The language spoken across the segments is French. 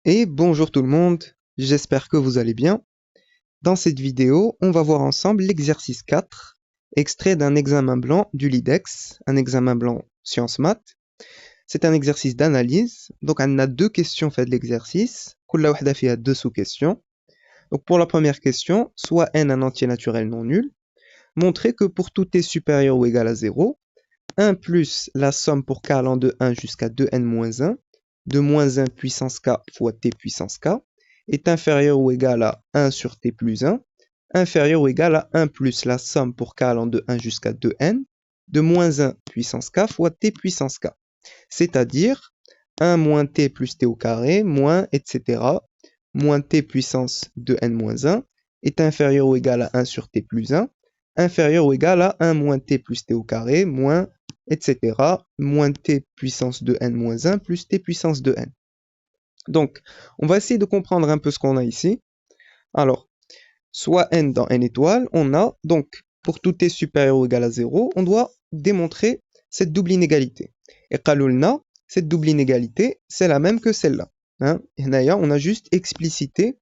Et bonjour tout le monde, j'espère que vous allez bien. Dans cette vidéo, on va voir ensemble l'exercice 4, extrait d'un examen blanc du LIDEX, un examen blanc sciences maths. C'est un exercice d'analyse, donc on a deux questions faites de l'exercice, كل واحدة فيها deux sous-questions. Donc pour la première question, soit n un entier naturel non nul, montrez que pour tout t supérieur ou égal à 0, 1 plus la somme pour k allant de 1 jusqu'à 2n-1 de moins 1 puissance k fois t puissance k est inférieur ou égal à 1 sur t plus 1, inférieur ou égal à 1 plus la somme pour k allant de 1 jusqu'à 2n de moins 1 puissance k fois t puissance k. C'est-à-dire 1 moins t plus t au carré moins etc. moins t puissance de n moins 1 est inférieur ou égal à 1 sur t plus 1, inférieur ou égal à 1 moins t plus t au carré moins etc. moins t puissance de n moins 1 plus t puissance de n. Donc, on va essayer de comprendre un peu ce qu'on a ici. Alors, soit n dans n étoiles, on a, donc, pour tout t supérieur ou égal à 0, on doit démontrer cette double inégalité. Et qalulna, cette double inégalité, c'est la même que celle-là. Hein? On a juste explicité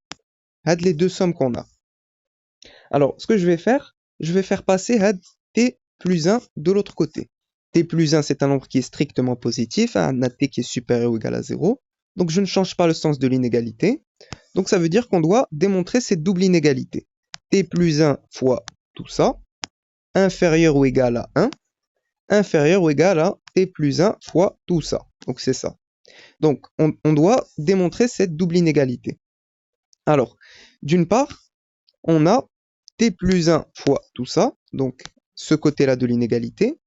les deux sommes qu'on a. Alors, ce que je vais faire passer t plus 1 de l'autre côté. T plus 1, c'est un nombre qui est strictement positif, un t qui est supérieur ou égal à 0. Donc, je ne change pas le sens de l'inégalité. Donc, ça veut dire qu'on doit démontrer cette double inégalité. T plus 1 fois tout ça, inférieur ou égal à 1, inférieur ou égal à t plus 1 fois tout ça. Donc, c'est ça. Donc, on doit démontrer cette double inégalité. Alors, d'une part, on a t plus 1 fois tout ça, donc ce côté-là de l'inégalité.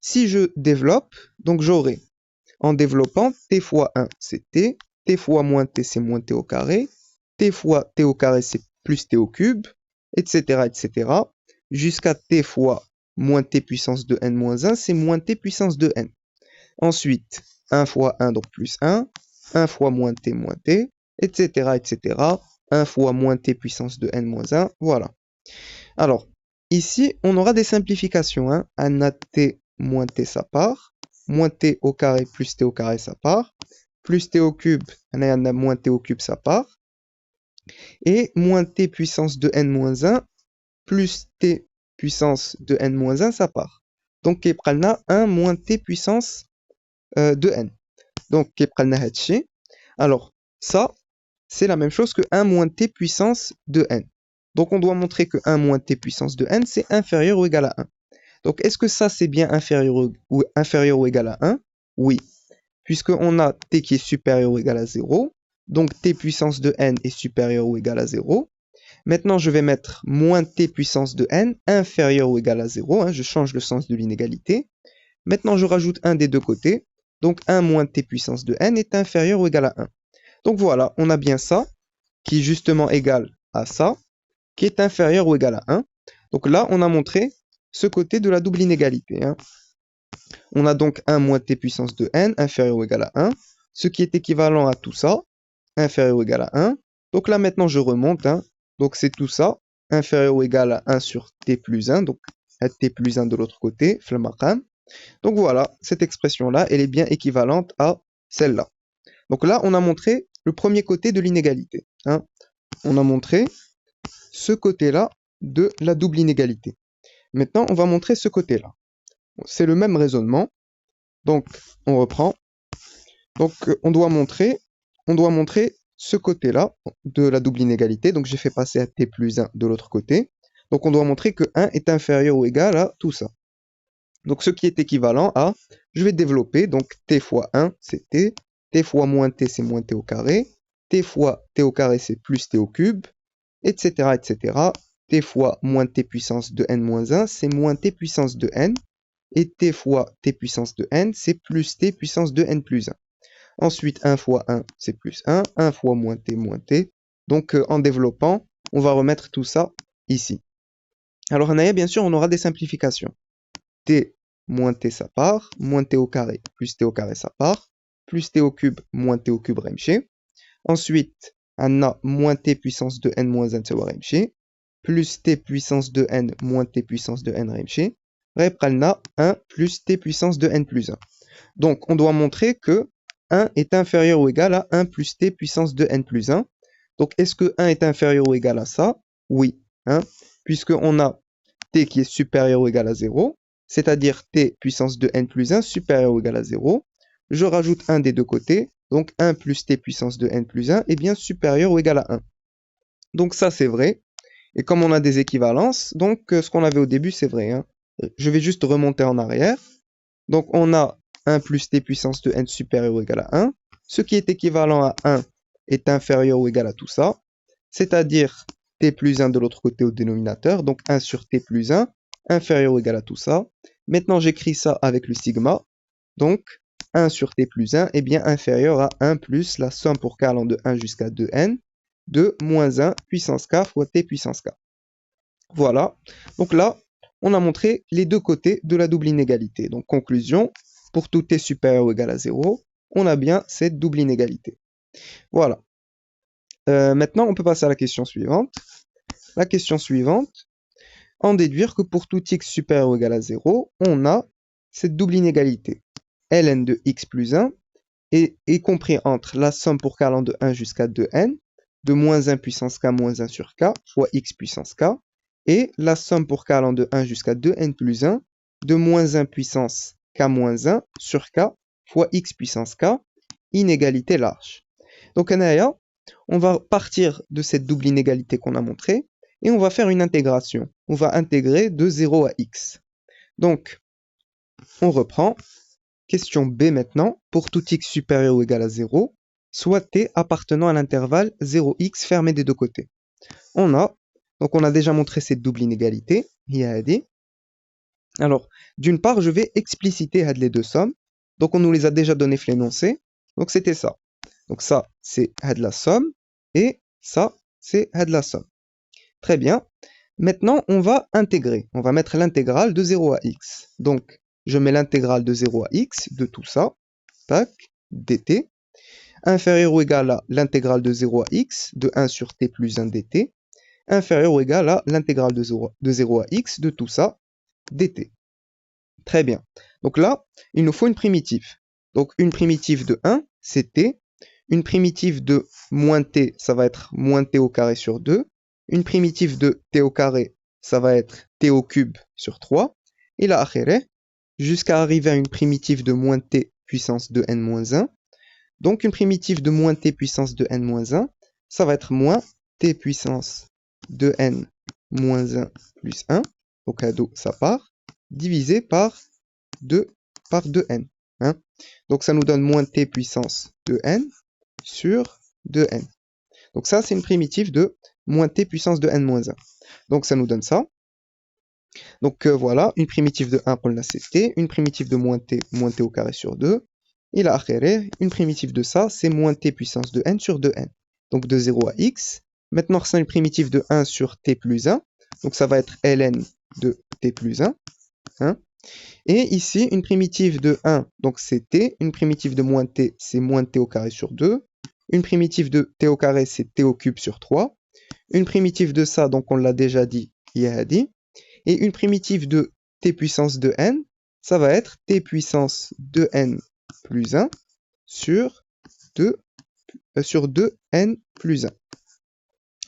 Si je développe, donc j'aurai, en développant, t fois 1, c'est t fois moins t, c'est moins t au carré, t fois t au carré, c'est plus t au cube, etc., etc., jusqu'à t fois moins t puissance de n moins 1, c'est moins t puissance de n. Ensuite, 1 fois 1, donc plus 1 fois moins t, etc., etc., 1 fois moins t puissance de n moins 1, voilà. Alors, ici, on aura des simplifications. Hein. Un a t moins t, ça part. Moins t au carré plus t au carré, ça part. Plus t au cube, on a moins t au cube, ça part. Et moins t puissance de n moins 1 plus t puissance de n moins 1, ça part. Donc, on a 1 moins t puissance de n. Donc, on a alors, ça, c'est la même chose que 1 moins t puissance de n. Donc, on doit montrer que 1 moins t puissance de n, c'est inférieur ou égal à 1. Donc, est-ce que ça, c'est bien inférieur ou égal à 1? Oui, puisqu'on a t qui est supérieur ou égal à 0. Donc, t puissance de n est supérieur ou égal à 0. Maintenant, je vais mettre moins t puissance de n inférieur ou égal à 0. Hein, je change le sens de l'inégalité. Maintenant, je rajoute 1 des deux côtés. Donc, 1 moins t puissance de n est inférieur ou égal à 1. Donc, voilà, on a bien ça qui est justement égal à ça, qui est inférieur ou égal à 1. Donc là, on a montré ce côté de la double inégalité. Hein. On a donc 1 moins t puissance de n inférieur ou égal à 1, ce qui est équivalent à tout ça, inférieur ou égal à 1. Donc là, maintenant, je remonte. Hein. Donc c'est tout ça, inférieur ou égal à 1 sur t plus 1, donc t plus 1 de l'autre côté, flamaqam. Donc voilà, cette expression-là, elle est bien équivalente à celle-là. Donc là, on a montré le premier côté de l'inégalité. Hein. On a montré ce côté-là de la double inégalité. Maintenant, on va montrer ce côté-là. C'est le même raisonnement. Donc, on reprend. Donc, on doit montrer ce côté-là de la double inégalité. Donc, j'ai fait passer à t plus 1 de l'autre côté. Donc, on doit montrer que 1 est inférieur ou égal à tout ça. Donc, ce qui est équivalent à, je vais développer, donc t fois 1, c'est t fois moins t, c'est moins t au carré, t fois t au carré, c'est plus t au cube, etc., etc. T fois moins t puissance de n moins 1, c'est moins t puissance de n. Et t fois t puissance de n, c'est plus t puissance de n plus 1. Ensuite, 1 fois 1, c'est plus 1. 1 fois moins t, moins t. Donc, en développant, on va remettre tout ça ici. Alors, bien sûr, on aura des simplifications. T moins t, ça part. Moins t au carré, plus t au carré, ça part. Plus t au cube, moins t au cube, remché. Ensuite, on a moins t puissance de n moins 1 تساوي remché. Plus t puissance de n moins t puissance de n remché. غيبقى لنا 1 plus t puissance de n plus 1. Donc, on doit montrer que 1 est inférieur ou égal à 1 plus t puissance de n plus 1. Donc, est-ce que 1 est inférieur ou égal à ça? Oui, hein, puisqu'on a t qui est supérieur ou égal à 0, c'est-à-dire t puissance de n plus 1 supérieur ou égal à 0. Je rajoute 1 des deux côtés, donc 1 plus t puissance de n plus 1 est bien supérieur ou égal à 1. Donc ça, c'est vrai. Et comme on a des équivalences, donc ce qu'on avait au début, c'est vrai, hein. Je vais juste remonter en arrière. Donc on a 1 plus t puissance de n supérieur ou égal à 1. Ce qui est équivalent à 1 est inférieur ou égal à tout ça, c'est-à-dire t plus 1 de l'autre côté au dénominateur, donc 1 sur t plus 1, inférieur ou égal à tout ça. Maintenant, j'écris ça avec le sigma, donc 1 sur t plus 1 est bien inférieur à 1 plus la somme pour k allant de 1 jusqu'à 2n de moins 1 puissance k fois t puissance k. Voilà, donc là, on a montré les deux côtés de la double inégalité. Donc conclusion, pour tout t supérieur ou égal à 0, on a bien cette double inégalité. Voilà. Maintenant, on peut passer à la question suivante. La question suivante, en déduire que pour tout x supérieur ou égal à 0, on a cette double inégalité. ln de x plus 1 est compris entre la somme pour k allant de 1 jusqu'à 2n, de moins 1 puissance k moins 1 sur k fois x puissance k, et la somme pour k allant de 1 jusqu'à 2n plus 1, de moins 1 puissance k moins 1 sur k fois x puissance k, inégalité large. Donc, on va partir de cette double inégalité qu'on a montrée, et on va faire une intégration. On va intégrer de 0 à x. Donc, on reprend. Question B maintenant. Pour tout x supérieur ou égal à 0, soit t appartenant à l'intervalle 0x fermé des deux côtés. On a déjà montré cette double inégalité. Alors, d'une part, je vais expliciter les deux sommes. Donc, on nous les a déjà donné l'énoncé. Donc, c'était ça. Donc, ça, c'est la somme. Et ça, c'est la somme. Très bien. Maintenant, on va intégrer. On va mettre l'intégrale de 0 à x. Donc, je mets l'intégrale de 0 à x de tout ça. Tac, dt. Inférieur ou égal à l'intégrale de 0 à x de 1 sur t plus 1 dt. Inférieur ou égal à l'intégrale de 0 à x de tout ça, dt. Très bien. Donc là, il nous faut une primitive. Donc une primitive de 1, c'est t. Une primitive de moins t, ça va être moins t au carré sur 2. Une primitive de t au carré, ça va être t au cube sur 3. Et là, jusqu'à arriver à une primitive de moins t puissance de n moins 1. Donc une primitive de moins t puissance de n moins 1, ça va être moins t puissance de n moins 1 plus 1. Donc ça part, divisé par 2n. Hein. Donc ça nous donne moins t puissance de n sur 2n. Donc ça, c'est une primitive de moins t puissance de n moins 1. Donc ça nous donne ça. Donc voilà, une primitive de 1 pour la t, une primitive de moins t au carré sur 2. Et là, une primitive de ça, c'est moins t puissance de n sur 2n. Donc de 0 à x. Maintenant, c'est une primitive de 1 sur t plus 1. Donc ça va être ln de t plus 1. Hein. Et ici, une primitive de 1, donc c'est t. Une primitive de moins t, c'est moins t au carré sur 2. Une primitive de t au carré, c'est t au cube sur 3. Une primitive de ça, donc on l'a déjà dit, dit. Et une primitive de t puissance de n, ça va être t puissance de n plus 1 sur 2n plus 1.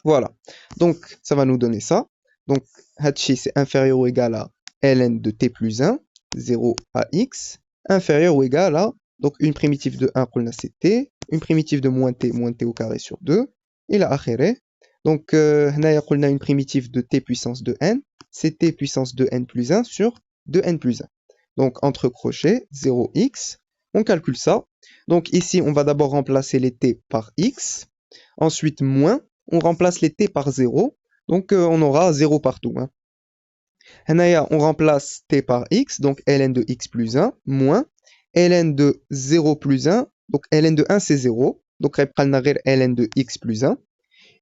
Voilà. Donc, ça va nous donner ça. Donc, Hachi, c'est inférieur ou égal à ln de t plus 1, 0 à x, inférieur ou égal à, donc, une primitive de 1, c'est t, une primitive de moins t au carré sur 2, et là, akhéré. Donc, on a une primitive de t puissance de n, c'est t puissance de n plus 1 sur 2n plus 1. Donc, entre crochets, 0x, on calcule ça. Donc, ici, on va d'abord remplacer les t par x, ensuite, moins, on remplace les t par 0, donc on aura 0 partout. Hein. On remplace t par x, donc ln de x plus 1, moins ln de 0 plus 1, donc ln de 1 c'est 0, donc ln de x plus 1.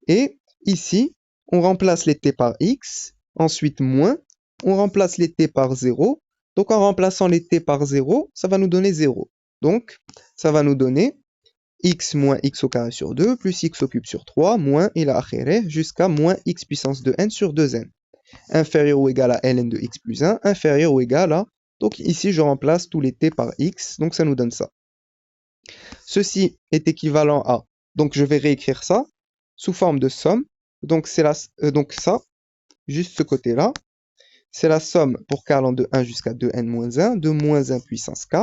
Et ici, on remplace les t par x, ensuite moins, on remplace les t par 0, donc en remplaçant les t par 0, ça va nous donner 0. Donc, ça va nous donner x moins x au carré sur 2 plus x au cube sur 3 moins il a akhéré jusqu'à moins x puissance de n sur 2n. Inférieur ou égal à ln de x plus 1, inférieur ou égal à... Donc ici, je remplace tous les t par x, donc ça nous donne ça. ceci est équivalent à, donc je vais réécrire ça sous forme de somme. Donc c'est donc ça, juste ce côté-là, c'est la somme pour k allant de 1 jusqu'à 2n-1 de moins 1 puissance k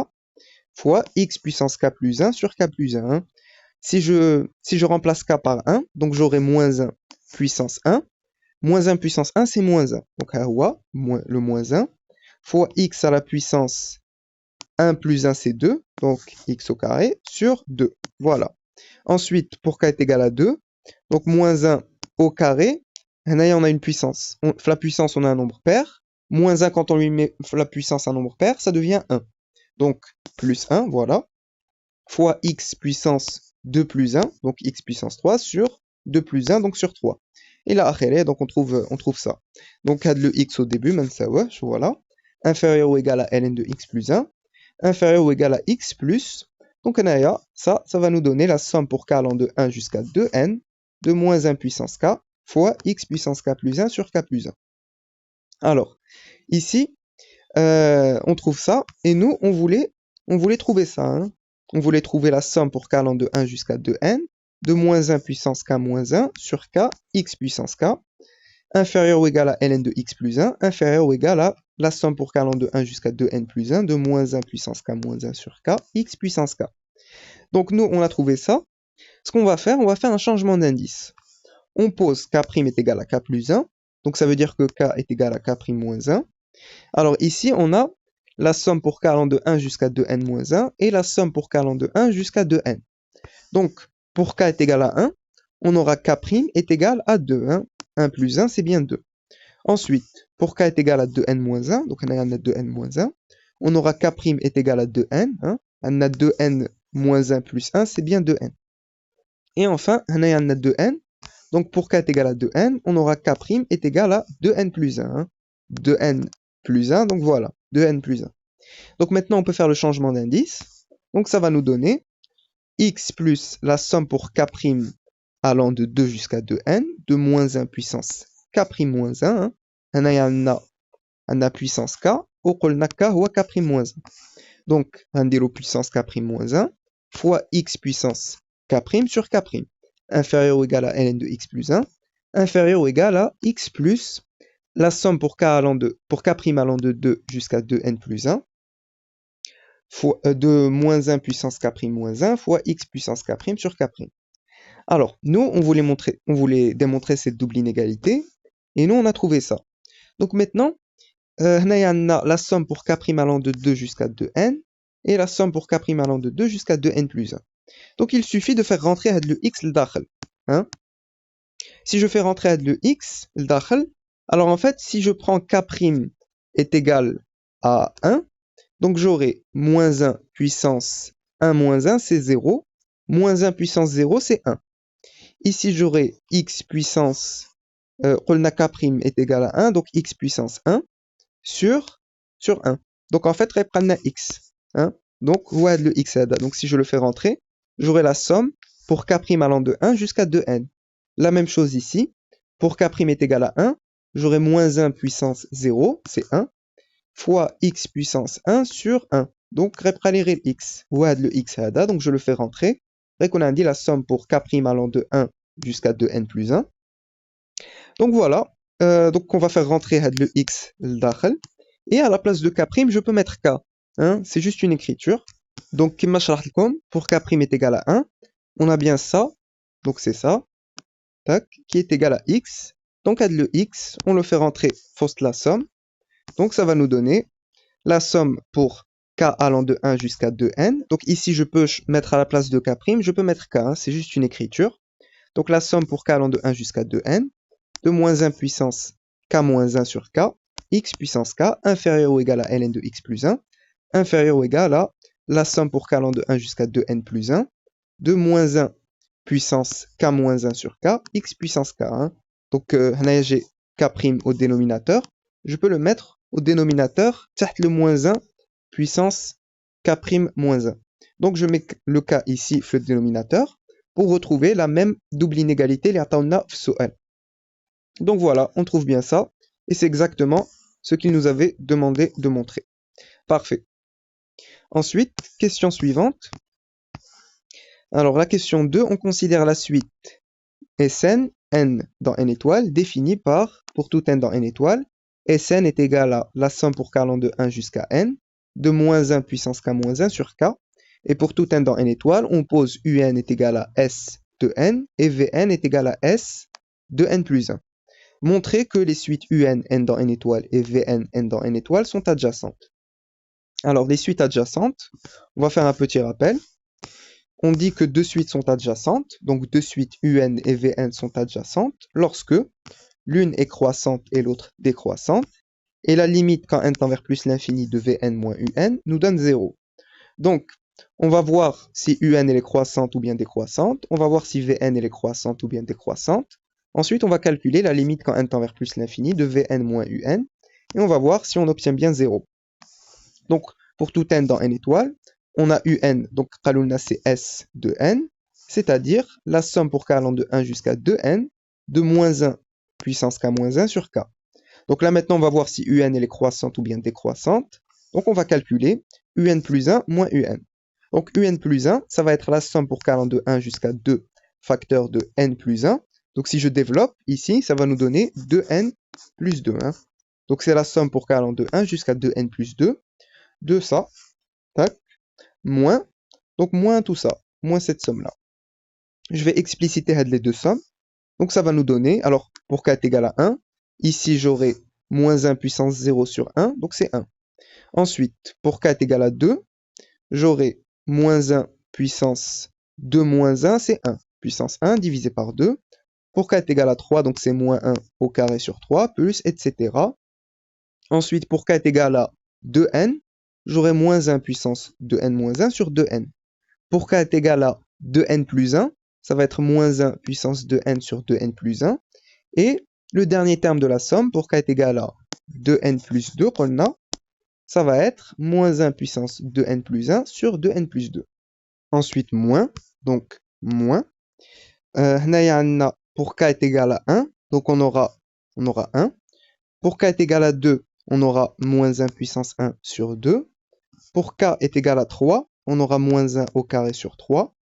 fois x puissance k plus 1 sur k plus 1. Si je remplace k par 1, donc j'aurai moins 1 puissance 1. Moins 1 puissance 1, c'est moins 1. Donc le moins 1 fois x à la puissance 1 plus 1, c'est 2. Donc x au carré sur 2. Voilà. Ensuite, pour k est égal à 2, donc moins 1 au carré, on a une puissance. La puissance, on a un nombre pair. Moins 1, quand on lui met la puissance un nombre pair, ça devient 1. Donc, plus 1, voilà. Fois x puissance 2 plus 1, donc x puissance 3 sur 2 plus 1, donc sur 3. Et là, donc on trouve ça. Donc, le x au début, voilà. Inférieur ou égal à ln de x plus 1. Inférieur ou égal à x plus. Donc, ça va nous donner la somme pour k allant de 1 jusqu'à 2n de moins 1 puissance k fois x puissance k plus 1 sur k plus 1. Alors, ici, on trouve ça, et nous, on voulait trouver ça. Hein. On voulait trouver la somme pour k allant de 1 jusqu'à 2n de moins 1 puissance k moins 1 sur k x puissance k inférieur ou égal à ln de x plus 1 inférieur ou égal à la somme pour k allant de 1 jusqu'à 2n plus 1 de moins 1 puissance k moins 1 sur k x puissance k. Donc nous, on a trouvé ça. Ce qu'on va faire, on va faire un changement d'indice. On pose k' est égal à k plus 1. Donc ça veut dire que k est égal à k' moins 1. Alors ici, on a la somme pour k allant de 1 jusqu'à 2n moins 1 et la somme pour k allant de 1 jusqu'à 2n. Donc, pour k est égal à 1, on aura k' est égal à 2. Hein. 1 plus 1, c'est bien 2. Ensuite, pour k est égal à 2n moins 1, donc on a 2n moins 1, on aura k' est égal à 2n. Hein. On a 2n moins 1 plus 1, c'est bien 2n. Et enfin, on a 2n. Donc, pour k est égal à 2n, on aura k' est égal à 2n plus 1. Hein. 2n plus 1, donc voilà, 2n plus 1. Donc maintenant, on peut faire le changement d'indice. Donc ça va nous donner x plus la somme pour k' allant de 2 jusqu'à 2n, de moins 1 puissance k' moins 1. On a puissance k, ou k ou k' moins 1. Donc, on dit puissance k' moins 1 fois x puissance k' sur k', inférieur ou égal à ln de x plus 1, inférieur ou égal à x plus la somme pour k' allant de 2 jusqu'à 2n plus 1, fois, de moins 1 puissance k' moins 1 fois x puissance k' sur k'. Alors, nous, on voulait démontrer cette double inégalité, et nous, on a trouvé ça. Donc maintenant, on a la somme pour k' allant de 2 jusqu'à 2n, et la somme pour k' allant de 2 jusqu'à 2n plus 1. Donc il suffit de faire rentrer le x le dakhel. Hein? Si je fais rentrer le x le dakhel, alors en fait, si je prends k' est égal à 1, donc j'aurai moins 1 puissance 1 moins 1, c'est 0. Moins 1 puissance 0, c'est 1. Ici, j'aurai x puissance, k' est égal à 1, donc x puissance 1 sur 1. Donc en fait, on a x. Hein? Donc, voilà le x. Donc si je le fais rentrer, j'aurai la somme pour k' allant de 1 jusqu'à 2n. La même chose ici. Pour k' est égal à 1, j'aurai moins 1 puissance 0, c'est 1, fois x puissance 1 sur 1. Donc, réparer x. Voilà le x. Donc je le fais rentrer. Et qu'on a dit la somme pour k' allant de 1 jusqu'à 2n plus 1. Donc voilà. Donc on va faire rentrer le x le dakhel. Et à la place de k', je peux mettre k. Hein, c'est juste une écriture. Donc, pour k' est égal à 1, on a bien ça. Donc c'est ça. Tac, qui est égal à x. Donc le x, on le fait rentrer fausse la somme. Donc ça va nous donner la somme pour k allant de 1 jusqu'à 2n. Donc ici, je peux mettre à la place de k', je peux mettre k. Hein, c'est juste une écriture. Donc la somme pour k allant de 1 jusqu'à 2n, de moins 1 puissance k moins 1 sur k, x puissance k, inférieur ou égal à ln de x plus 1, inférieur ou égal à la somme pour k allant de 1 jusqu'à 2n plus 1, de moins 1 puissance k moins 1 sur k, x puissance k. Hein. Donc, j'ai k' au dénominateur. Je peux le mettre au dénominateur, le moins 1 puissance k' moins 1. Donc, je mets le k ici, le dénominateur, pour retrouver la même double inégalité. Donc voilà, on trouve bien ça. Et c'est exactement ce qu'il nous avait demandé de montrer. Parfait. Ensuite, question suivante. Alors, la question 2, on considère la suite Sn, n dans n étoiles, définie par, pour tout n dans n étoiles, Sn est égal à la somme pour k allant de 1 jusqu'à n, de moins 1 puissance k moins 1 sur k. Et pour tout n dans n étoiles, on pose un est égal à s de n et vn est égal à s de n plus 1. Montrer que les suites un, n dans n étoiles et vn, n dans n étoiles sont adjacentes. Alors, les suites adjacentes, on va faire un petit rappel. On dit que deux suites sont adjacentes, donc deux suites un et vn sont adjacentes lorsque l'une est croissante et l'autre décroissante, et la limite quand n tend vers plus l'infini de vn moins un nous donne 0. Donc, on va voir si un elle est croissante ou bien décroissante, on va voir si vn elle est croissante ou bien décroissante. Ensuite, on va calculer la limite quand n tend vers plus l'infini de vn moins un, et on va voir si on obtient bien 0. Donc, pour tout n dans n étoiles, on a un, donc qaloulna c'est s de n, c'est-à-dire la somme pour k allant de 1 jusqu'à 2n, de moins 1 puissance k moins 1 sur k. Donc là maintenant, on va voir si un elle est croissante ou bien décroissante. Donc on va calculer un plus 1 moins un. Donc un plus 1, ça va être la somme pour k allant de 1 jusqu'à 2 facteur de n plus 1. Donc si je développe ici, ça va nous donner 2n plus 2. Hein. Donc c'est la somme pour k allant de 1 jusqu'à 2n plus 2. De ça, tac, moins, donc moins tout ça, moins cette somme-là. Je vais expliciter les deux sommes. Donc ça va nous donner, alors pour k est égal à 1, ici j'aurai moins 1 puissance 0 sur 1, donc c'est 1. Ensuite, pour k est égal à 2, j'aurai moins 1 puissance 2 moins 1, c'est 1. Puissance 1 divisé par 2. Pour k est égal à 3, donc c'est moins 1 au carré sur 3, plus, etc. Ensuite, pour k est égal à 2n, j'aurai moins 1 puissance 2n moins 1 sur 2n. Pour k est égal à 2n plus 1, ça va être moins 1 puissance 2n sur 2n plus 1. Et le dernier terme de la somme, pour k est égal à 2n plus 2, ça va être moins 1 puissance 2n plus 1 sur 2n plus 2. Ensuite, moins, donc moins. Pour k est égal à 1, donc on aura 1. Pour k est égal à 2, on aura moins 1 puissance 1 sur 2. Pour k est égal à 3, on aura moins 1 au carré sur 3,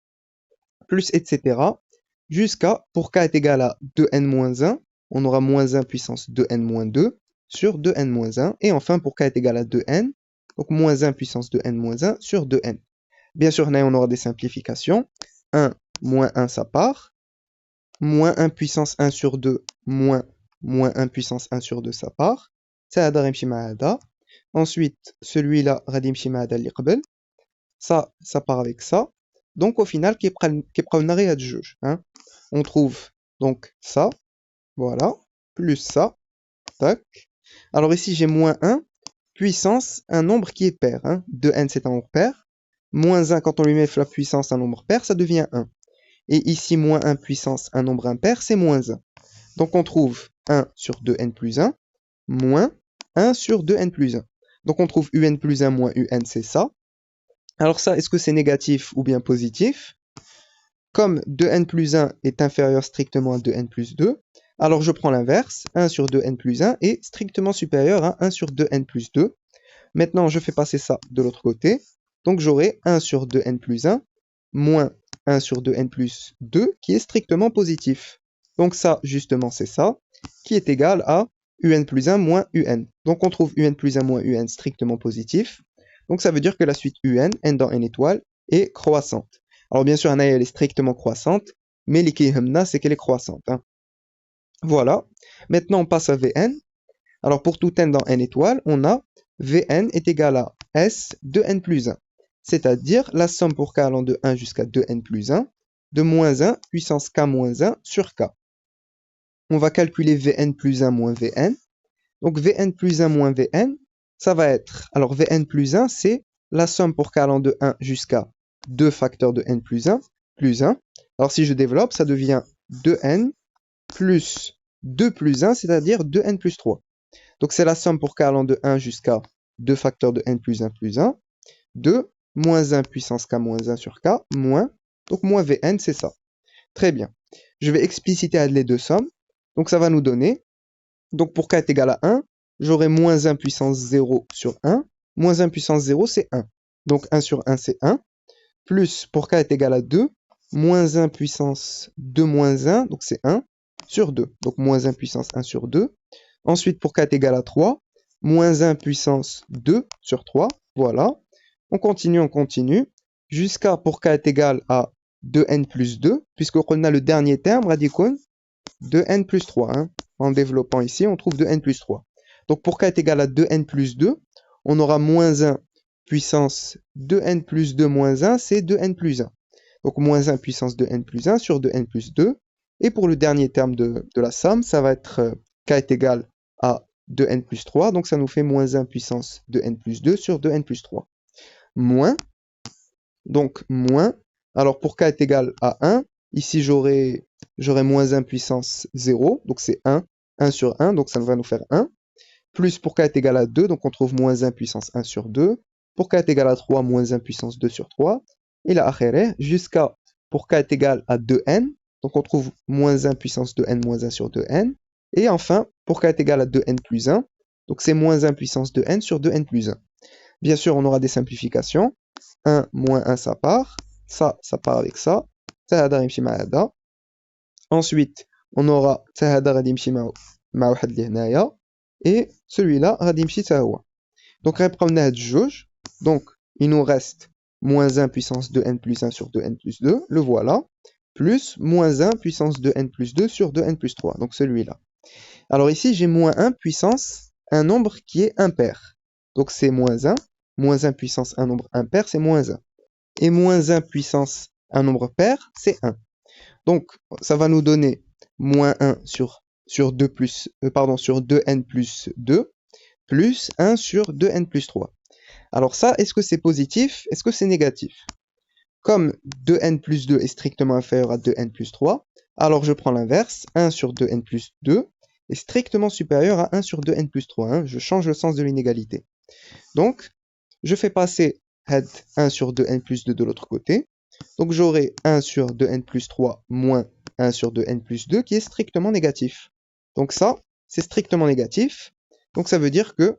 plus etc. Jusqu'à, pour k est égal à 2n moins 1, on aura moins 1 puissance 2n moins 2 sur 2n moins 1. Et enfin, pour k est égal à 2n, donc moins 1 puissance 2n moins 1 sur 2n. Bien sûr, là, on aura des simplifications. 1 moins 1, ça part. Moins 1 puissance 1 sur 2, moins 1 puissance 1 sur 2, ça part. Ça, ensuite, celui-là, ça part avec ça. Donc, au final, hein, on trouve donc ça, voilà, plus ça, tac. Alors ici, j'ai moins 1, puissance, un nombre qui est pair. Hein. 2n, c'est un nombre pair. Moins 1, quand on lui met la puissance, un nombre pair, ça devient 1. Et ici, moins 1 puissance, un nombre impair, c'est moins 1. Donc, on trouve 1 sur 2n plus 1, moins 1 sur 2n plus 1. Donc, on trouve un plus 1 moins un, c'est ça. Alors ça, est-ce que c'est négatif ou bien positif? Comme 2n plus 1 est inférieur strictement à 2n plus 2, alors je prends l'inverse, 1 sur 2n plus 1 est strictement supérieur à 1 sur 2n plus 2. Maintenant, je fais passer ça de l'autre côté. Donc, j'aurai 1 sur 2n plus 1 moins 1 sur 2n plus 2 qui est strictement positif. Donc ça, justement, c'est ça, qui est égal à un plus 1 moins un. Donc on trouve un plus 1 moins un strictement positif. Donc ça veut dire que la suite un, n dans n étoile, est croissante. Alors bien sûr, elle est strictement croissante, mais l'ikihemna, c'est qu'elle est croissante. Hein. Voilà. Maintenant, on passe à Vn. Alors pour tout n dans n étoile, on a Vn est égal à S de n plus 1. C'est-à-dire la somme pour k allant de 1 jusqu'à 2n plus 1 de moins 1 puissance k moins 1 sur k. On va calculer Vn plus 1 moins Vn. Donc Vn plus 1 moins Vn, ça va être, alors Vn plus 1, c'est la somme pour k allant de 1 jusqu'à 2 facteurs de n plus 1, plus 1. Alors si je développe, ça devient 2n plus 2 plus 1, c'est-à-dire 2n plus 3. Donc c'est la somme pour k allant de 1 jusqu'à 2 facteurs de n plus 1 plus 1, 2 moins 1 puissance k moins 1 sur k, moins, donc moins Vn, c'est ça. Très bien. Je vais expliciter les deux sommes. Donc ça va nous donner, donc pour k est égal à 1, j'aurai moins 1 puissance 0 sur 1, moins 1 puissance 0, c'est 1. Donc 1 sur 1, c'est 1, plus pour k est égal à 2, moins 1 puissance 2 moins 1, donc c'est 1 sur 2. Donc moins 1 puissance 1 sur 2. Ensuite, pour k est égal à 3, moins 1 puissance 2 sur 3. Voilà. On continue, jusqu'à pour k est égal à 2n plus 2, puisque on a le dernier terme, radicon 2n plus 3. Hein. En développant ici, on trouve 2n plus 3. Donc pour k est égal à 2n plus 2, on aura moins 1 puissance 2n plus 2 moins 1, c'est 2n plus 1. Donc moins 1 puissance 2n plus 1 sur 2n plus 2. Et pour le dernier terme de la somme, ça va être k est égal à 2n plus 3. Donc ça nous fait moins 1 puissance 2n plus 2 sur 2n plus 3. Moins. Donc moins. Alors pour k est égal à 1, ici j'aurai moins 1 puissance 0. Donc c'est 1. 1 sur 1, donc ça va nous faire 1. Plus pour k est égal à 2, donc on trouve moins 1 puissance 1 sur 2. Pour k est égal à 3, moins 1 puissance 2 sur 3. Et là, jusqu'à pour k est égal à 2n, donc on trouve moins 1 puissance 2n moins 1 sur 2n. Et enfin, pour k est égal à 2n plus 1, donc c'est moins 1 puissance 2n sur 2n plus 1. Bien sûr, on aura des simplifications. 1 moins 1, ça part. Ça part avec ça. Ensuite, on aura et celui-là, donc, donc, il nous reste moins 1 puissance 2n plus 1 sur 2n plus 2, le voilà, plus moins 1 puissance 2n plus 2 sur 2n plus 3, donc celui-là. Alors ici, j'ai moins 1 puissance un nombre qui est impair. Donc c'est moins 1 puissance un nombre impair, c'est moins 1. Et moins 1 puissance un nombre pair, c'est 1. Donc ça va nous donner moins 1 sur 2 plus, sur 2n plus 2, plus 1 sur 2n plus 3. Alors ça, est-ce que c'est positif? Est-ce que c'est négatif? Comme 2n plus 2 est strictement inférieur à 2n plus 3, alors je prends l'inverse, 1 sur 2n plus 2 est strictement supérieur à 1 sur 2n plus 3. Hein. Je change le sens de l'inégalité. Donc, je fais passer 1 sur 2n plus 2 de l'autre côté. Donc j'aurai 1 sur 2n plus 3 moins 1 sur 2n plus 2 qui est strictement négatif. Donc ça, c'est strictement négatif. Donc ça veut dire que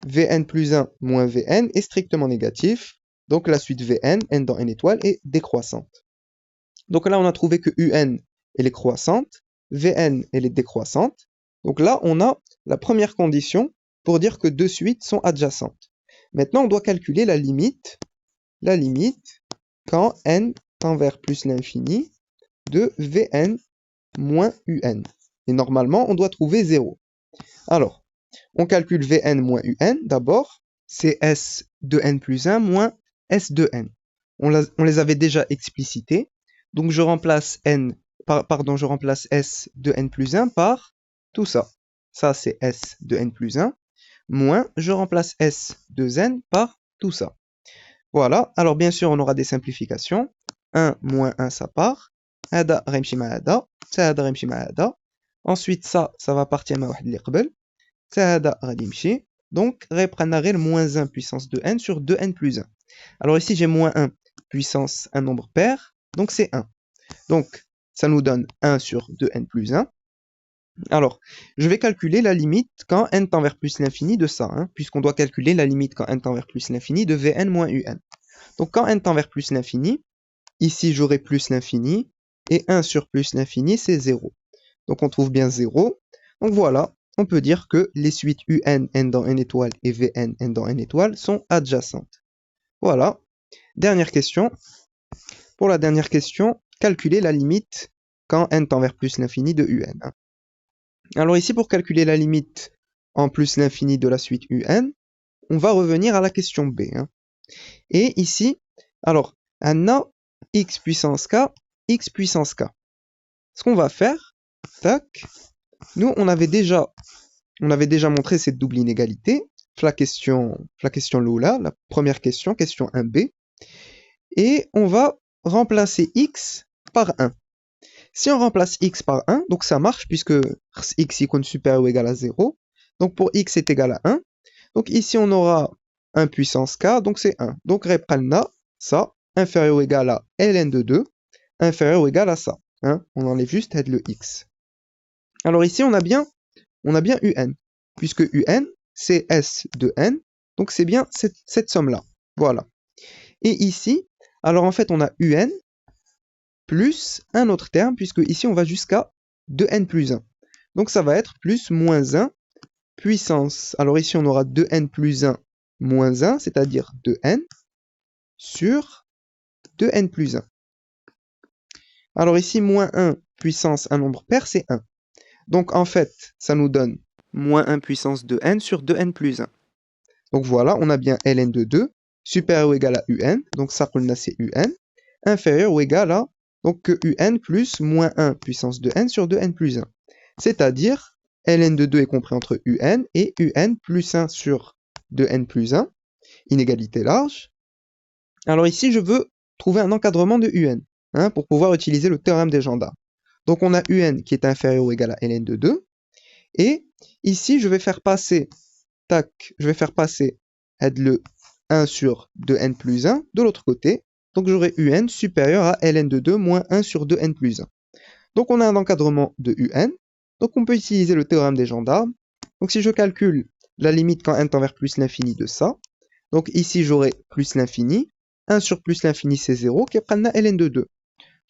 Vn plus 1 moins Vn est strictement négatif. Donc la suite Vn, n dans n étoiles, est décroissante. Donc là, on a trouvé que Un, elle est croissante, Vn, elle est décroissante. Donc là, on a la première condition pour dire que deux suites sont adjacentes. Maintenant, on doit calculer la limite quand n tend vers plus l'infini de Vn moins Un. Et normalement, on doit trouver 0. Alors, on calcule Vn moins Un. D'abord, c'est S de n plus 1 moins S de n. On les avait déjà explicités. Donc, je remplace je remplace S de n plus 1 par tout ça. Ça, c'est S de n plus 1. Moins, je remplace S de n par tout ça. Voilà. Alors, bien sûr, on aura des simplifications. 1 moins 1, ça part. هذا غيمشي مع هذا. هذا غيمشي مع هذا. Ensuite, ça va partir مع واحد اللي قبل. هذا غادي يمشي. Donc, غيبقى غير moins 1 puissance de n sur 2n plus 1. Alors ici, j'ai moins 1 puissance un nombre pair. Donc, c'est 1. Donc, ça nous donne 1 sur 2n plus 1. Alors, je vais calculer la limite quand n tend vers plus l'infini de ça, hein, puisqu'on doit calculer la limite quand n tend vers plus l'infini de Vn moins Un. Donc, quand n tend vers plus l'infini, ici, j'aurai plus l'infini, et 1 sur plus l'infini, c'est 0. Donc, on trouve bien 0. Donc, voilà, on peut dire que les suites Un, n dans n étoile, et Vn, n dans n étoile, sont adjacentes. Voilà. Dernière question. Pour la dernière question, calculer la limite quand n tend vers plus l'infini de Un. Alors ici, pour calculer la limite en plus l'infini de la suite Un, on va revenir à la question B. Hein. Et ici, alors, on a x puissance k, x puissance k. Ce qu'on va faire, tac, nous, on avait déjà montré cette double inégalité, la question Lola, la première question, question 1b, et on va remplacer x par 1. Si on remplace x par 1, donc ça marche puisque x est supérieur ou égal à 0. Donc pour x est égal à 1. Donc ici on aura 1 puissance k, donc c'est 1. Donc reprendra ça, inférieur ou égal à ln de 2, inférieur ou égal à ça. Hein. On enlève juste le x. Alors ici on a bien un, puisque un c'est s de n, donc c'est bien cette somme-là. Voilà. Et ici, alors en fait on a un, plus un autre terme, puisque ici on va jusqu'à 2n plus 1. Donc ça va être plus moins 1 puissance. Alors ici on aura 2n plus 1 moins 1, c'est-à-dire 2n sur 2n plus 1. Alors ici, moins 1 puissance un nombre pair, c'est 1. Donc en fait, ça nous donne moins 1 puissance de n sur 2n plus 1. Donc voilà, on a bien ln de 2 supérieur ou égal à un, donc ça c'est un, inférieur ou égal à donc un plus moins 1 puissance de n sur 2n plus 1. C'est-à-dire, ln de 2 est compris entre un et un plus 1 sur 2n plus 1, inégalité large. Alors ici, je veux trouver un encadrement de un, pour pouvoir utiliser le théorème des gendarmes. Donc on a un qui est inférieur ou égal à ln de 2, et ici je vais faire passer, le 1 sur 2n plus 1 de l'autre côté, donc j'aurai un supérieur à ln de 2 moins 1 sur 2n plus 1. Donc on a un encadrement de un, donc on peut utiliser le théorème des gendarmes. Donc si je calcule la limite quand n tend vers plus l'infini de ça, donc ici j'aurai plus l'infini, 1 sur plus l'infini c'est 0, qui prend ln de 2.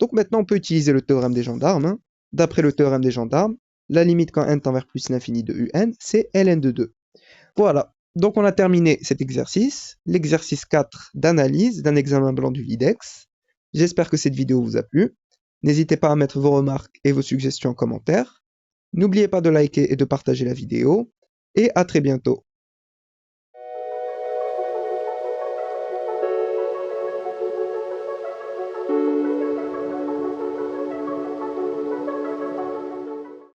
Donc maintenant, on peut utiliser le théorème des gendarmes. Hein. D'après le théorème des gendarmes, la limite quand n tend vers plus l'infini de un, c'est ln de 2. Voilà, donc on a terminé cet exercice, l'exercice 4 d'analyse d'un examen blanc du LIDEX. J'espère que cette vidéo vous a plu. N'hésitez pas à mettre vos remarques et vos suggestions en commentaire. N'oubliez pas de liker et de partager la vidéo. Et à très bientôt.